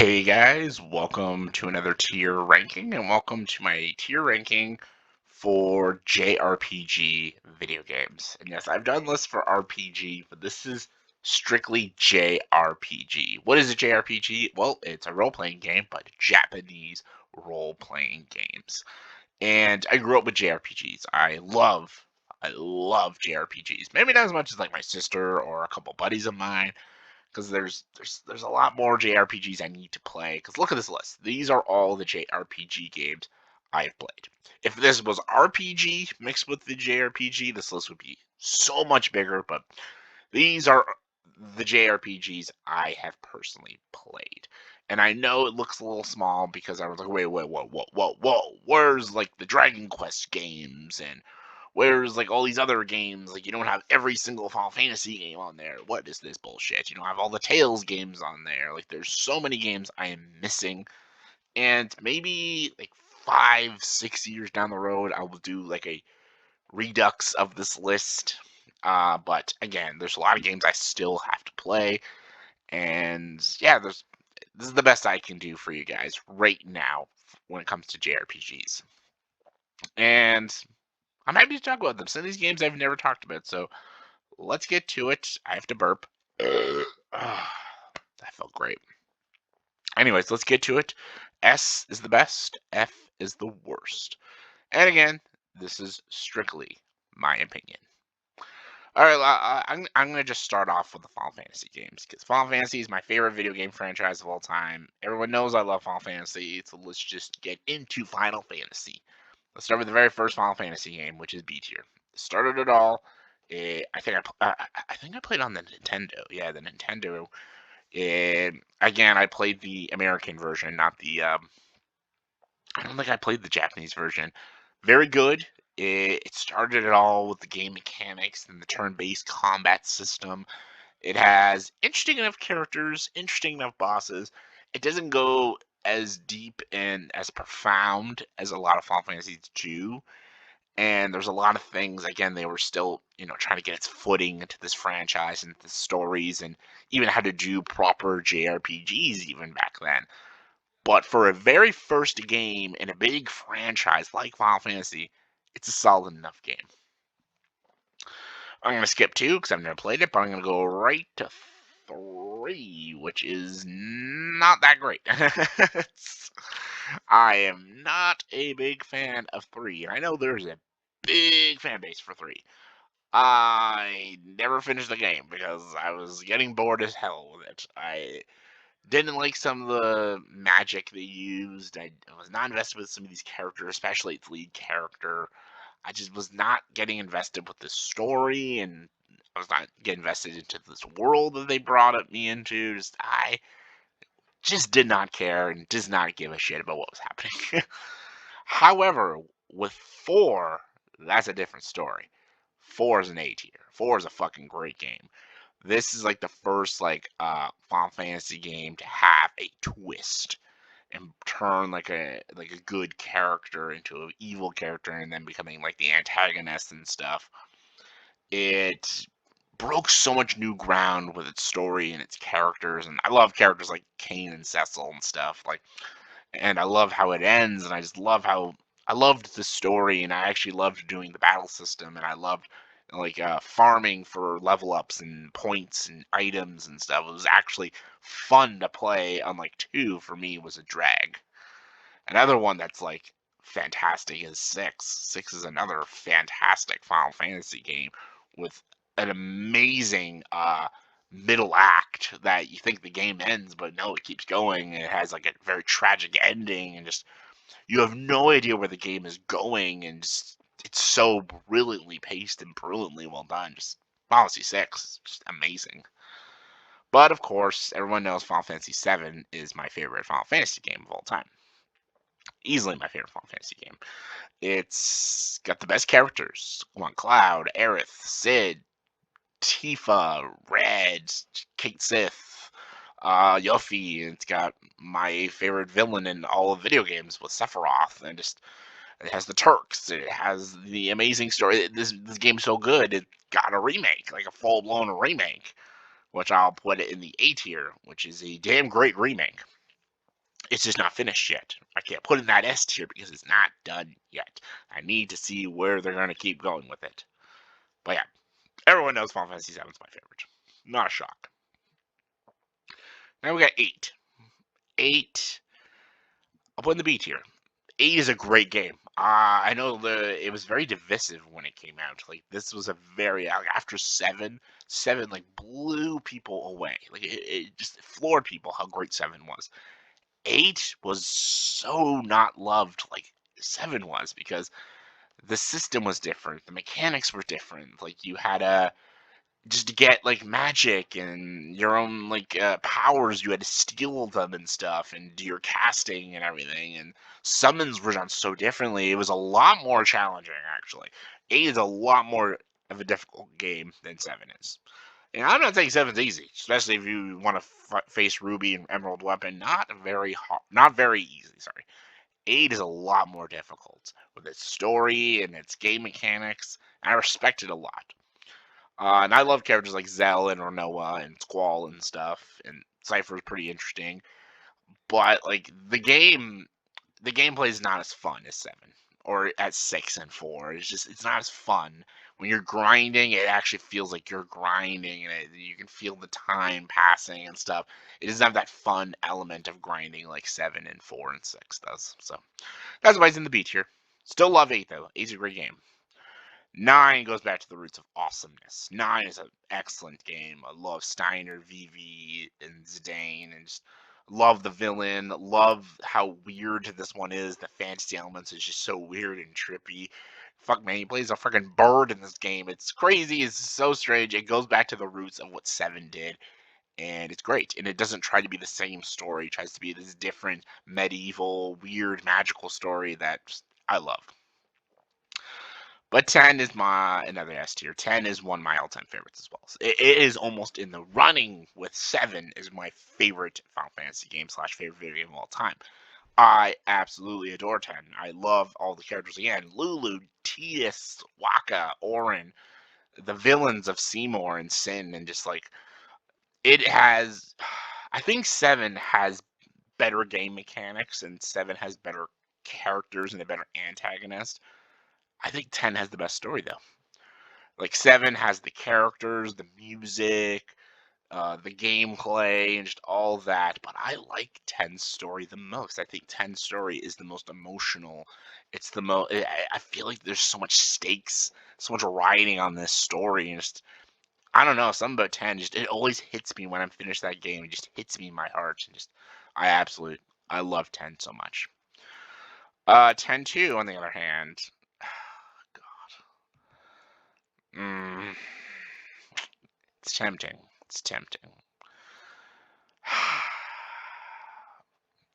Hey guys, welcome to another tier ranking, and welcome to my tier ranking for JRPG video games. And yes, I've done lists for RPG, but this is strictly JRPG. What is a JRPG? Well, it's a role-playing game, but Japanese role-playing games. And I grew up with JRPGs. I love JRPGs. Maybe not as much as like my sister or a couple buddies of mine, because there's a lot more JRPGs I need to play. Because look at this list; these are all the JRPG games I've played. If this was RPG mixed with the JRPG, this list would be so much bigger. But these are the JRPGs I have personally played. And I know it looks a little small because I was like, wait, whoa. Where's like the Dragon Quest games and where's like all these other games? Like you don't have every single Final Fantasy game on there. What is this bullshit? You don't have all the Tales games on there. Like there's so many games I am missing. And maybe like 5, 6 years down the road, I will do like a redux of this list. But again, there's a lot of games I still have to play. And yeah, this is the best I can do for you guys right now when it comes to JRPGs. And I'm happy to talk about them. Some of these games I've never talked about, so let's get to it. I have to burp. That felt great. Anyways, let's get to it. S is the best, F is the worst. And again, this is strictly my opinion. All right, I'm going to just start off with the Final Fantasy games because Final Fantasy is my favorite video game franchise of all time. Everyone knows I love Final Fantasy, so let's just get into Final Fantasy. Let's start with the very first Final Fantasy game, which is B tier. Started it all. I think I played on the Nintendo. Yeah, the Nintendo. Again, I played the American version, not the. I don't think I played the Japanese version. Very good. It started it all with the game mechanics and the turn-based combat system. It has interesting enough characters, interesting enough bosses. It doesn't go as deep and as profound as a lot of Final Fantasies do. And there's a lot of things, again, they were still, trying to get its footing into this franchise and the stories and even how to do proper JRPGs even back then. But for a very first game in a big franchise like Final Fantasy, it's a solid enough game. I'm going to skip 2 because I've never played it, but I'm going to go right to 3, which is not that great. I am not a big fan of 3, and I know there's a big fan base for 3. I never finished the game because I was getting bored as hell with it. I didn't like some of the magic they used. I was not invested with some of these characters, especially its lead character. I just was not getting invested with the story, and I was not getting invested into this world that they brought me into. I just did not care and does not give a shit about what was happening. However, with 4, that's a different story. 4 is an A tier. 4 is a fucking great game. This is like the first Final Fantasy game to have a twist and turn like a good character into an evil character and then becoming like the antagonist and stuff. It broke so much new ground with its story and its characters, and I love characters like Kane and Cecil and stuff. And I love how it ends, and I just love how I loved the story, and I actually loved doing the battle system, and I loved farming for level ups and points and items and stuff. It was actually fun to play. Unlike 2, for me, was a drag. Another one that's like fantastic is 6. 6 is another fantastic Final Fantasy game with an amazing middle act that you think the game ends, but no, it keeps going. It has like a very tragic ending, and just you have no idea where the game is going, and just, it's so brilliantly paced and brilliantly well done. Just Final Fantasy 6 is just amazing. But of course, everyone knows Final Fantasy 7 is my favorite Final Fantasy game of all time. Easily my favorite Final Fantasy game. It's got the best characters. Come on, Cloud, Aerith, Cid, Tifa, Red, Kate Sith, Yuffie. It's got my favorite villain in all of video games with Sephiroth, and just it has the Turks. It has the amazing story. This game's so good, it got a remake, like a full blown remake, which I'll put it in the A tier, which is a damn great remake. It's just not finished yet. I can't put in that S tier because it's not done yet. I need to see where they're going to keep going with it. But yeah, everyone knows Final Fantasy VII is my favorite. Not a shock. Now we got 8. 8, I'll put in the B tier. 8 is a great game. I know it was very divisive when it came out. Like this was a very after 7, 7 like blew people away. Like it just floored people how great 7 was. 8 was so not loved like 7 was because the system was different, the mechanics were different. Like you had a just to get like magic and your own like powers, you had to steal them and stuff and do your casting and everything. And summons were done so differently. It was a lot more challenging actually. 8 is a lot more of a difficult game than 7 is. And I'm not saying 7's easy, especially if you want to face Ruby and Emerald Weapon. Not very hard, not very easy. Sorry, 8 is a lot more difficult with its story and its game mechanics. I respect it a lot. And I love characters like Zell and Renoa and Squall and stuff. And Cypher is pretty interesting. But like the gameplay is not as fun as 7 or at 6 and 4. It's not as fun. When you're grinding, it actually feels like you're grinding, and you can feel the time passing and stuff. It doesn't have that fun element of grinding like 7 and 4 and 6 does. So that's why it's in the B tier. Still love 8 though. 8's a great game. 9 goes back to the roots of awesomeness. 9 is an excellent game. I love Steiner, Vivi, and Zidane, and just love the villain. Love how weird this one is. The fantasy elements is just so weird and trippy. Fuck man, he plays a fucking bird in this game. It's crazy. It's so strange. It goes back to the roots of what 7 did, and it's great. And it doesn't try to be the same story. It tries to be this different, medieval, weird, magical story that I love. But 10 is another S tier. 10 is one of my all-time favorites as well. So it is almost in the running with 7 is my favorite Final Fantasy game / favorite video game of all time. I absolutely adore 10. I love all the characters again. Lulu, Tidus, Waka, Auron, the villains of Seymour and Sin, and just like it has I think 7 has better game mechanics and 7 has better characters and a better antagonist. I think 10 has the best story though. Like 7 has the characters, the music, the gameplay, and just all that. But I like 10's story the most. I think 10's story is the most emotional. It's the most. I feel like there's so much stakes, so much riding on this story, and just I don't know. Something about 10 just it always hits me when I'm finished that game. It just hits me in my heart, and just I love 10 so much. 10-2 on the other hand. Mm, it's tempting. It's tempting.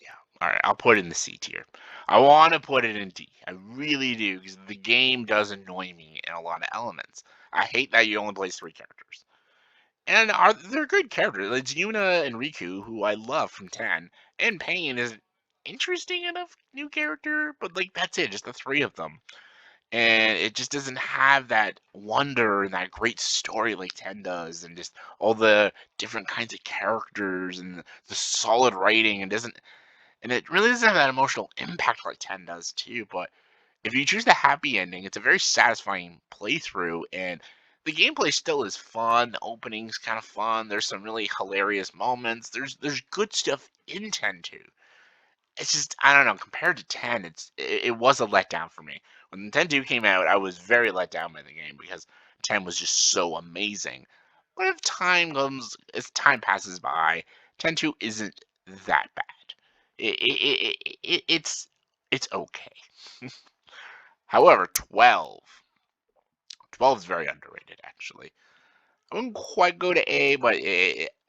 Yeah. All right. I'll put it in the C tier. I want to put it in D. I really do because the game does annoy me in a lot of elements. I hate that you only play 3 characters. And they're good characters. It's Yuna and Riku, who I love from 10. And Pain is an interesting enough new character, but like that's it. Just the 3 of them. And it just doesn't have that wonder and that great story like 10 does, and just all the different kinds of characters and the solid writing, and it really doesn't have that emotional impact like 10 does too. But if you choose the happy ending, it's a very satisfying playthrough, and the gameplay still is fun. The opening's kind of fun. There's some really hilarious moments. There's good stuff in 10 too. It's just I don't know. Compared to 10, it was a letdown for me. When 10-2 came out, I was very let down by the game because 10 was just so amazing. But as time passes by, 10-2 isn't that bad. It's okay. However, 12 is very underrated actually. I wouldn't quite go to A, but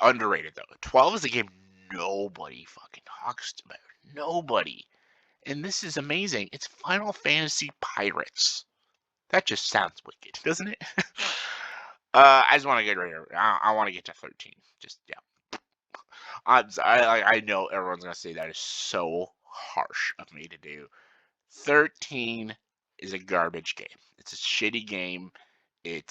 underrated though. 12 is a game nobody fucking talks about. Nobody. And this is amazing. It's Final Fantasy Pirates. That just sounds wicked, doesn't it? I just want to get right here. I want to get to 13. Just yeah. I know everyone's gonna say that is so harsh of me to do. 13 is a garbage game. It's a shitty game. It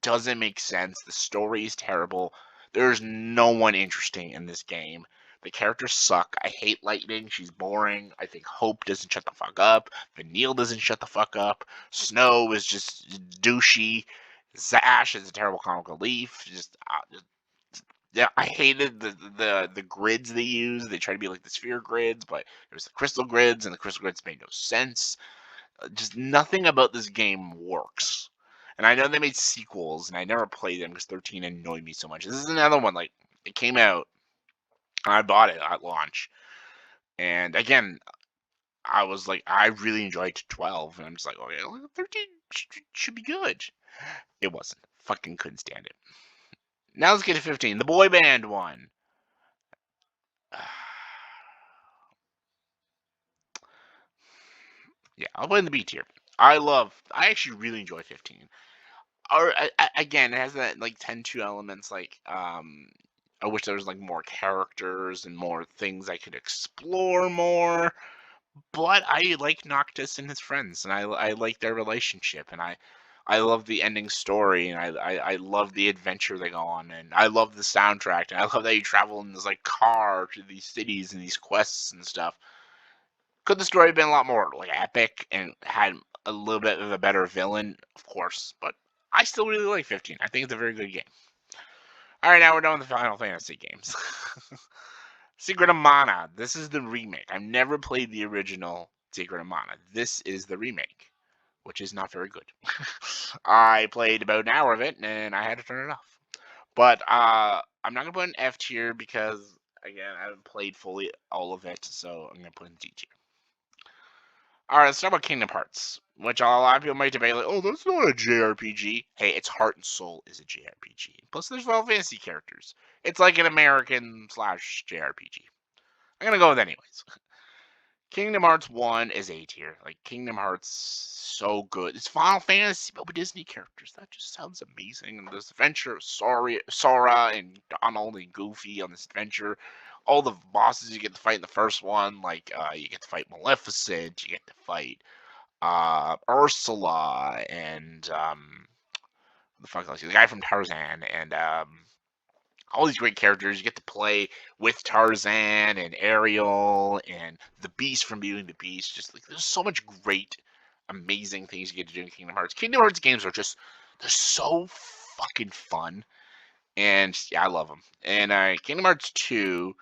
doesn't make sense. The story is terrible. There's no one interesting in this game. The characters suck. I hate Lightning. She's boring. I think Hope doesn't shut the fuck up. Vanille doesn't shut the fuck up. Snow is just douchey. Zash is a terrible comic relief. Yeah, I hated the grids they use. They try to be like the sphere grids, but it was the crystal grids, and the crystal grids made no sense. Just nothing about this game works. And I know they made sequels, and I never played them because 13 annoyed me so much. This is another one, like, it came out, and I bought it at launch. And again, I was like, I really enjoyed 12, and I'm just like, okay, 13 should be good. It wasn't. Fucking couldn't stand it. Now let's get to 15, the boy band one. Yeah, I'll play in the B tier. I actually really enjoy 15. Or again, it has that like 10-2 elements. Like, I wish there was like more characters and more things I could explore more. But I like Noctis and his friends, and I like their relationship, and I love the ending story, and I love the adventure they go on, and I love the soundtrack, and I love that you travel in this like car to these cities and these quests and stuff. Could the story have been a lot more like epic and had a little bit of a better villain? Of course, but I still really like 15. I think it's a very good game. All right, now we're done with the Final Fantasy games. Secret of Mana. This is the remake. I've never played the original Secret of Mana. This is the remake, which is not very good. I played about an hour of it and I had to turn it off. But I'm not gonna put an F tier because again I haven't played fully all of it, so I'm gonna put in D tier. All right, let's talk about Kingdom Hearts, which a lot of people might debate, like, oh, that's not a JRPG. Hey, its heart and soul is a JRPG. Plus, there's Final Fantasy characters. It's like an American slash JRPG. I'm gonna go with anyways. Kingdom Hearts 1 is A tier. Like, Kingdom Hearts, so good. It's Final Fantasy, but with Disney characters. That just sounds amazing. And this adventure of Sora and Donald and Goofy on this adventure. All the bosses you get to fight in the first one, like, you get to fight Maleficent, you get to fight Ursula, and, the fuck else? The guy from Tarzan, and, all these great characters. You get to play with Tarzan and Ariel and the Beast from Beauty and the Beast. Just like there's so much great, amazing things you get to do in Kingdom Hearts. Kingdom Hearts games are just they're so fucking fun, and yeah, I love them. And Kingdom Hearts 2.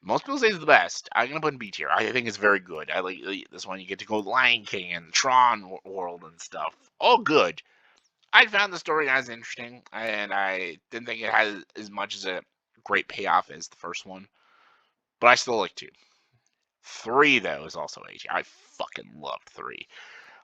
Most people say it's the best. I'm gonna put in B tier. I think it's very good. I like this one. You get to go Lion King and Tron World and stuff. All good. I found the story as interesting, and I didn't think it had as much as a great payoff as the first one, but I still like 2. 3, though, is also A tier. I fucking loved 3.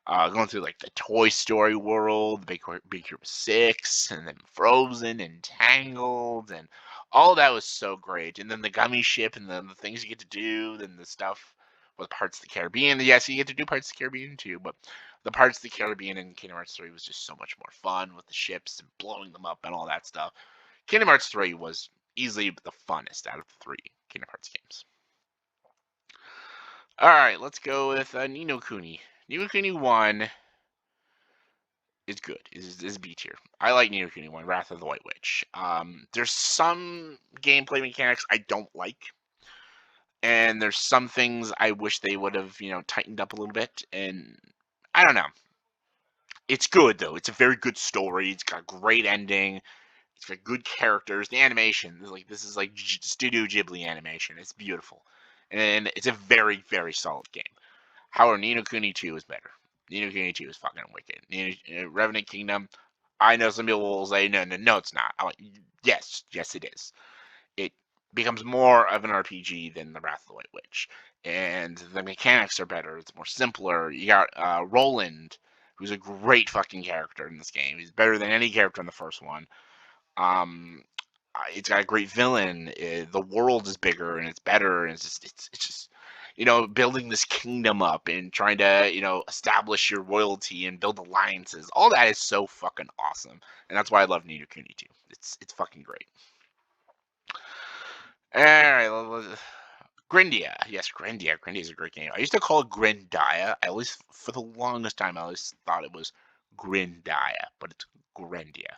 Going through like the Toy Story world, Big Hero 6, and then Frozen and Tangled, and all that was so great. And then the gummy ship and the things you get to do, and the stuff with Parts of the Caribbean. Yes, you get to do Parts of the Caribbean too, but the Parts of the Caribbean in Kingdom Hearts 3 was just so much more fun with the ships and blowing them up and all that stuff. Kingdom Hearts 3 was easily the funnest out of the 3 Kingdom Hearts games. All right, let's go with Ni no Kuni. Ni no Kuni 1 is good. Is B tier. I like Ni no Kuni 1, Wrath of the White Witch. There's some gameplay mechanics I don't like, and there's some things I wish they would have, tightened up a little bit. And I don't know. It's good though. It's a very good story. It's got a great ending. It's got good characters. The animation, this is like Studio Ghibli animation. It's beautiful, and it's a very very solid game. However, Ni no Kuni 2 is better. Ni no Kuni 2 is fucking wicked. Revenant Kingdom. I know some people will say no, it's not. I'm like, yes, it is. It becomes more of an RPG than the Wrath of the White Witch, and the mechanics are better. It's more simpler. You got Roland, who's a great fucking character in this game. He's better than any character in the first one. Um, it's got a great villain. The world is bigger and it's better, and it's just building this kingdom up and trying to establish your royalty and build alliances. All that is so fucking awesome, and that's why I love Ni no Kuni 2. It's fucking great. All right, Grandia. Yes, Grandia. Grandia is a great game. I used to call it Grandia. For the longest time, I always thought it was Grandia, but it's Grandia.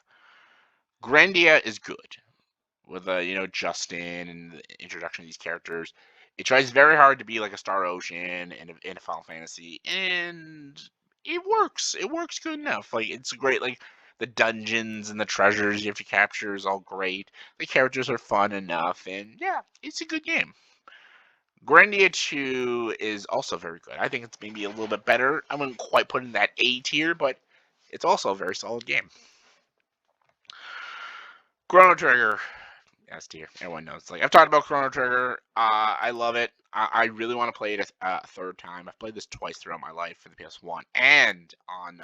Grandia is good. with Justin and the introduction of these characters. It tries very hard to be like a Star Ocean and a Final Fantasy, and it works. It works good enough. Like it's great. Like the dungeons and the treasures you have to capture is all great. The characters are fun enough, and yeah, it's a good game. Grandia 2 is also very good. I think it's maybe a little bit better. I wouldn't quite put in that A tier, but it's also a very solid game. Chrono Trigger, S tier. Everyone knows. Like I've talked about Chrono Trigger. I love it. I really want to play it a third time. I've played this twice throughout my life for the PS1 and on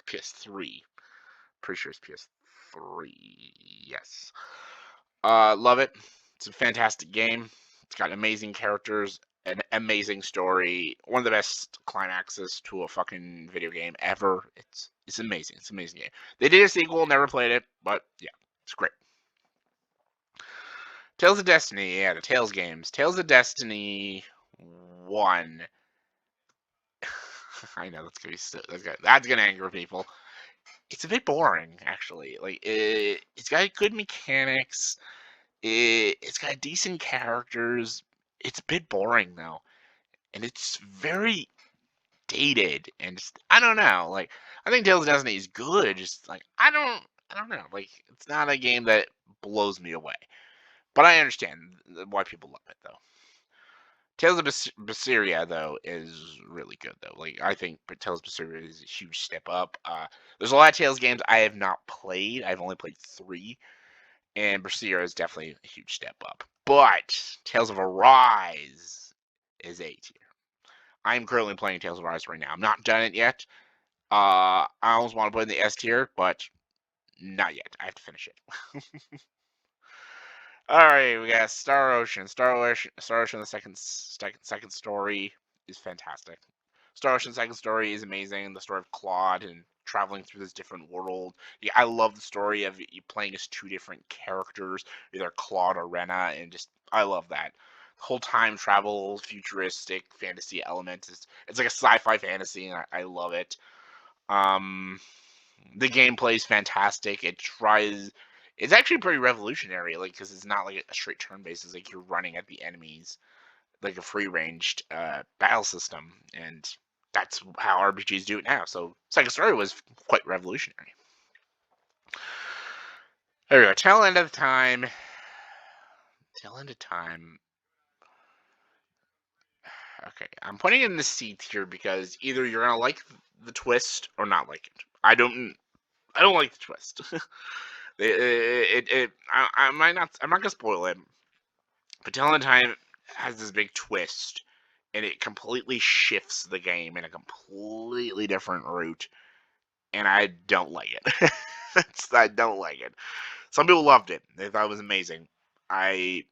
PS3. Pretty sure it's PS3. Yes. Love it. It's a fantastic game. It's got amazing characters, an amazing story, one of the best climaxes to a fucking video game ever. It's amazing. It's an amazing game. They did a sequel, never played it, but yeah, it's great. Tales of Destiny, yeah, the Tales games. Tales of Destiny 1. I know that's gonna anger people. It's a bit boring, actually. Like it's got good mechanics. It's got decent characters. It's a bit boring though, and it's very dated. And I don't know. Like I think Tales of Destiny is good. Just like I don't know. Like it's not a game that blows me away. But I understand why people love it though. Tales of Berseria though is really good though. Like I think Tales of Berseria is a huge step up. There's a lot of Tales games I have not played. I've only played 3, and Berseria is definitely a huge step up. But Tales of Arise is A tier. I'm currently playing Tales of Arise right now. I'm not done it yet. I almost want to put it in the S tier, but not yet. I have to finish it. All right, we got Star Ocean. Star Ocean. The second story is fantastic. Star Ocean second story is amazing. The story of Claude and traveling through this different world. Yeah, I love the story of you playing as 2 different characters, either Claude or Rena, and just I love that. The whole time travel, futuristic fantasy element is it's like a sci-fi fantasy, and I love it. Um, the gameplay is fantastic. It's actually pretty revolutionary, like because it's not like a straight turn based. It's like you're running at the enemies, like a free ranged battle system, and that's how RPGs do it now. So Second Story was quite revolutionary. There we go. Tail end of time. Tail end of time. Okay, I'm putting it in the C tier because either you're gonna like the twist or not like it. I don't like the twist. I'm not gonna spoil it, but Tail End of Time has this big twist, and it completely shifts the game in a completely different route, and I don't like it. I don't like it. Some people loved it; they thought it was amazing. I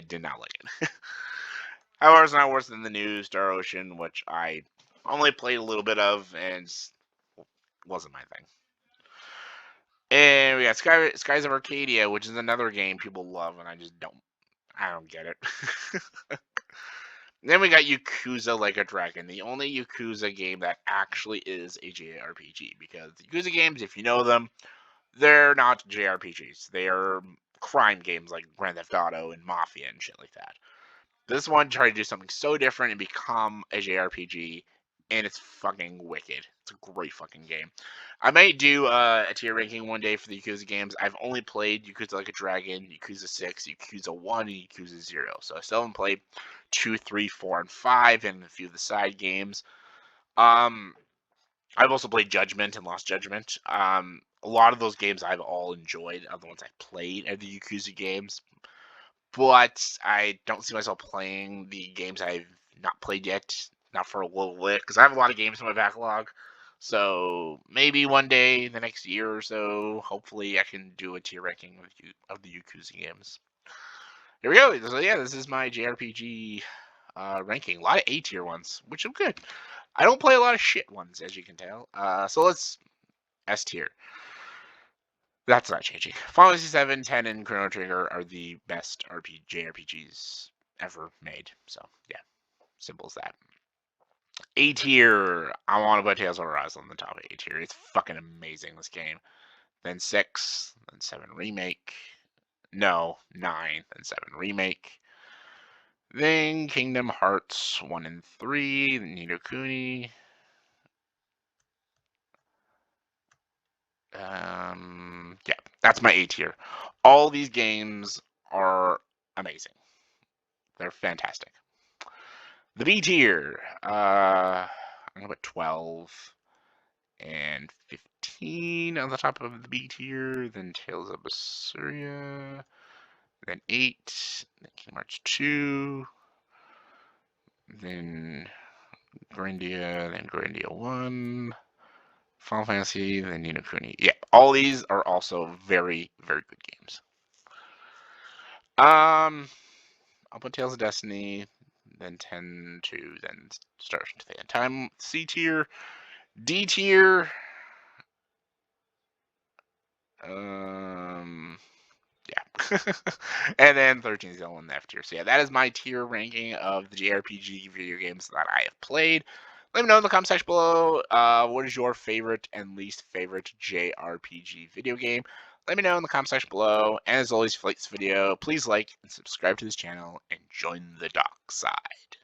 did not like it. However, it's not worse than the new Star Ocean, which I only played a little bit of and wasn't my thing. And we got Skies of Arcadia, which is another game people love, and I don't get it. Then we got Yakuza Like a Dragon, the only Yakuza game that actually is a JRPG. Because the Yakuza games, if you know them, they're not JRPGs. They are crime games like Grand Theft Auto and Mafia and shit like that. This one tried to do something so different and become a JRPG, and it's fucking wicked. It's a great fucking game. I might do a tier ranking one day for the Yakuza games. I've only played Yakuza Like a Dragon, Yakuza 6, Yakuza 1, and Yakuza 0. So I still haven't played 2, 3, 4, and 5, and a few of the side games. I've also played Judgment and Lost Judgment. A lot of those games I've all enjoyed, are the ones I've played are the Yakuza games. But I don't see myself playing the games I've not played yet, not for a little bit, because I have a lot of games in my backlog. So maybe one day, the next year or so, hopefully I can do a tier ranking of the Yakuza games. Here we go. So yeah, this is my JRPG ranking. A lot of A tier ones, which are good. I don't play a lot of shit ones, as you can tell. So let's S tier. That's not changing. Final Fantasy 7, 10, and Chrono Trigger are the best JRPGs ever made. So yeah, simple as that. A tier. I want to put Tales of Arise on the top of A tier. It's fucking amazing, this game. Then 6, then 7 remake, No, 9, then 7 remake. Then Kingdom Hearts 1 and 3, then Ni no Kuni. Yeah, that's my A tier. All these games are amazing. They're fantastic. The B tier, I'm gonna put 12 and 15 on the top of the B tier, then Tales of Berseria, then 8, then Kingdom Hearts 2, then Grandia, then Grandia 1, Final Fantasy, then Ni no Kuni. Yeah, all these are also very, very good games. I'll put Tales of Destiny, then 10 to then Star Ocean to the End Time. C tier. D tier. Yeah. And then 13 is all in the F tier. So yeah, that is my tier ranking of the JRPG video games that I have played. Let me know in the comment section below, what is your favorite and least favorite JRPG video game. Let me know in the comment section below. And as always, if you like this video, please like and subscribe to this channel and join the dark side.